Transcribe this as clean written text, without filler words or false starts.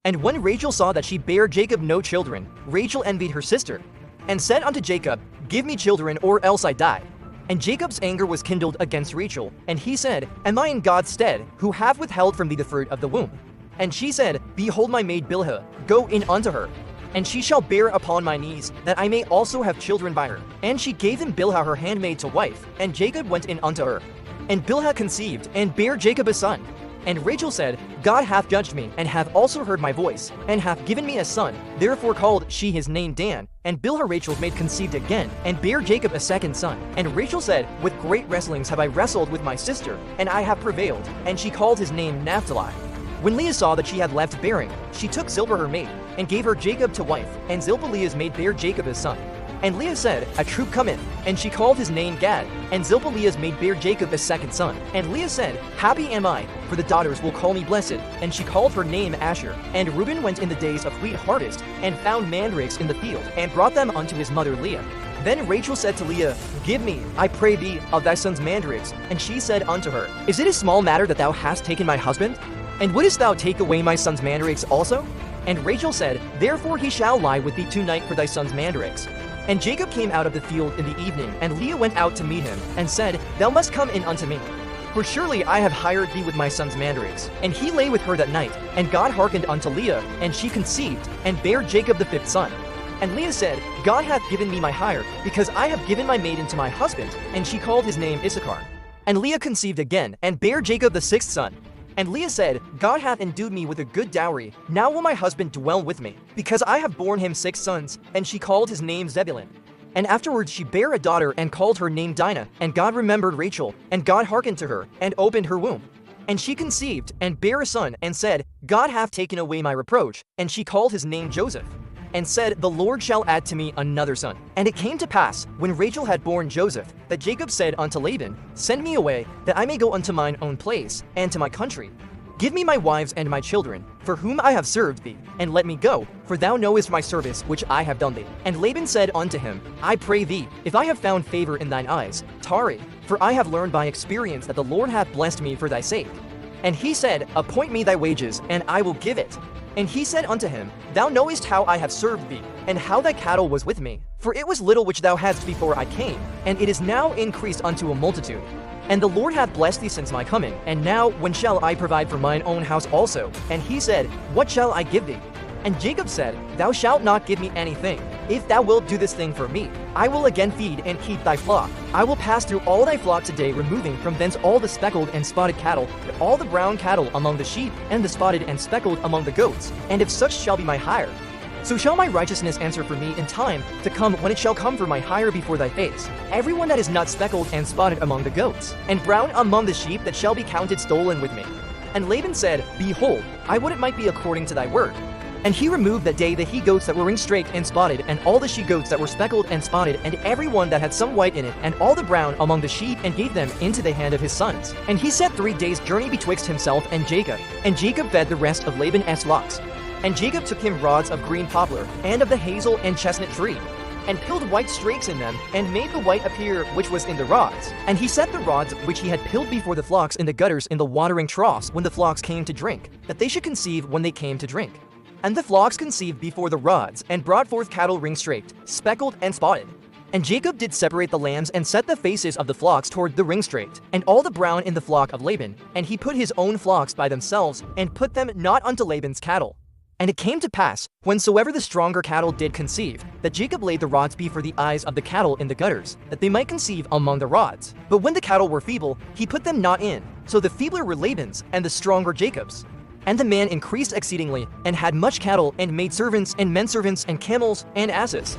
And when Rachel saw that she bare Jacob no children, Rachel envied her sister, and said unto Jacob, Give me children, or else I die. And Jacob's anger was kindled against Rachel, and he said, Am I in God's stead, who have withheld from thee the fruit of the womb? And she said, Behold my maid Bilhah, go in unto her, and she shall bear upon my knees, that I may also have children by her. And she gave him Bilhah her handmaid to wife, and Jacob went in unto her. And Bilhah conceived, and bare Jacob a son. And Rachel said, God hath judged me, and hath also heard my voice, and hath given me a son. Therefore called she his name Dan. And Bilhah Rachel's maid conceived again, and bare Jacob a second son. And Rachel said, With great wrestlings have I wrestled with my sister, and I have prevailed. And she called his name Naphtali. When Leah saw that she had left bearing, she took Zilpah her maid, and gave her Jacob to wife. And Zilpah Leah's maid bare Jacob his son. And Leah said, A troop cometh, and she called his name Gad. And Zilpah Leah's maid bare Jacob a second son. And Leah said, Happy am I, for the daughters will call me blessed. And she called her name Asher. And Reuben went in the days of wheat harvest, and found mandrakes in the field, and brought them unto his mother Leah. Then Rachel said to Leah, Give me, I pray thee, of thy son's mandrakes. And she said unto her, Is it a small matter that thou hast taken my husband? And wouldest thou take away my son's mandrakes also? And Rachel said, Therefore he shall lie with thee tonight for thy son's mandrakes. And Jacob came out of the field in the evening, and Leah went out to meet him, and said, Thou must come in unto me. For surely I have hired thee with my son's mandrakes. And he lay with her that night, and God hearkened unto Leah, and she conceived, and bare Jacob the fifth son. And Leah said, God hath given me my hire, because I have given my maiden to my husband. And she called his name Issachar. And Leah conceived again, and bare Jacob the sixth son. And Leah said, God hath endued me with a good dowry. Now will my husband dwell with me, because I have borne him 6 sons. And she called his name Zebulun. And afterwards she bare a daughter, and called her name Dinah. And God remembered Rachel, and God hearkened to her, and opened her womb. And she conceived, and bare a son, and said, God hath taken away my reproach. And she called his name Joseph, and said, The Lord shall add to me another son. And it came to pass, when Rachel had borne Joseph, that Jacob said unto Laban, Send me away, that I may go unto mine own place, and to my country. Give me my wives and my children, for whom I have served thee, and let me go, for thou knowest my service which I have done thee. And Laban said unto him, I pray thee, if I have found favor in thine eyes, tarry, for I have learned by experience that the Lord hath blessed me for thy sake. And he said, Appoint me thy wages, and I will give it. And he said unto him, Thou knowest how I have served thee, and how thy cattle was with me. For it was little which thou hadst before I came, and it is now increased unto a multitude. And the Lord hath blessed thee since my coming. And now when shall I provide for mine own house also? And he said, What shall I give thee? And Jacob said, Thou shalt not give me anything. If thou wilt do this thing for me, I will again feed and keep thy flock. I will pass through all thy flock today, removing from thence all the speckled and spotted cattle, and all the brown cattle among the sheep, and the spotted and speckled among the goats. And if such shall be my hire, so shall my righteousness answer for me in time to come, when it shall come for my hire before thy face. Everyone that is not speckled and spotted among the goats, and brown among the sheep, that shall be counted stolen with me. And Laban said, Behold, I would it might be according to thy word. And he removed that day the he-goats that were ring-straked and spotted, and all the she-goats that were speckled and spotted, and every one that had some white in it, and all the brown among the sheep, and gave them into the hand of his sons. And he set 3 days' journey betwixt himself and Jacob. And Jacob fed the rest of Laban's flocks. And Jacob took him rods of green poplar, and of the hazel and chestnut tree, and pilled white strakes in them, and made the white appear which was in the rods. And he set the rods which he had pilled before the flocks in the gutters in the watering troughs when the flocks came to drink, that they should conceive when they came to drink. And the flocks conceived before the rods, and brought forth cattle ring-straked, speckled, and spotted. And Jacob did separate the lambs, and set the faces of the flocks toward the ring-straked, and all the brown in the flock of Laban. And he put his own flocks by themselves, and put them not unto Laban's cattle. And it came to pass, whensoever the stronger cattle did conceive, that Jacob laid the rods before the eyes of the cattle in the gutters, that they might conceive among the rods. But when the cattle were feeble, he put them not in. So the feebler were Laban's, and the stronger Jacob's. And the man increased exceedingly, and had much cattle, and maidservants, and menservants, and camels, and asses.